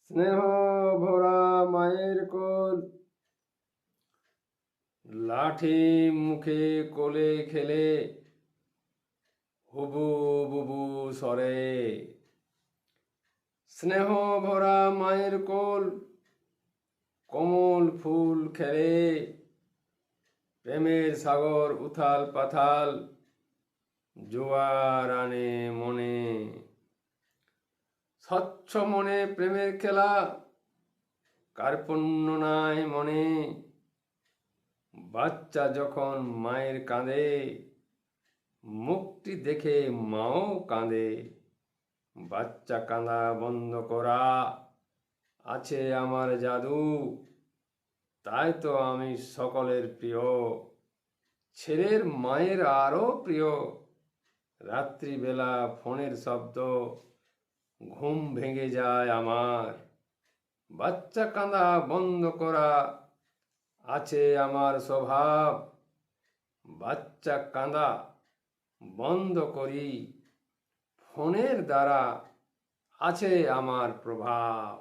স্নেহ ভরা মায়ের কোল, লাঠি মুখে কোলে খেলে, হুবু বুবু স্বরে। স্নেহ ভরা মায়ের কোল, কমল ফুল খেলে, প্রেমের সাগর উথাল পাথাল, জোয়ার আনে মনে। স্বচ্ছ মনে প্রেমের খেলা, কার্পণ্য নাই মনে। বাচ্চা যখন মায়ের কাঁদে, মুখটি দেখে মাও কাঁদে। বাচ্চা কাঁদা বন্ধ করা আছে আমার জাদু, তাই তো আমি সকলের প্রিয়, ছেলের মায়ের আরো প্রিয়। রাত্রিবেলা ফোনের শব্দ, ঘুম ভেঙে যায় আমার। বাচ্চা কাঁদা বন্ধ করা আছে আমার স্বভাব, বাচ্চা কাঁদা বন্ধ করি, ফোনের দ্বারা আছে আমার প্রভাব।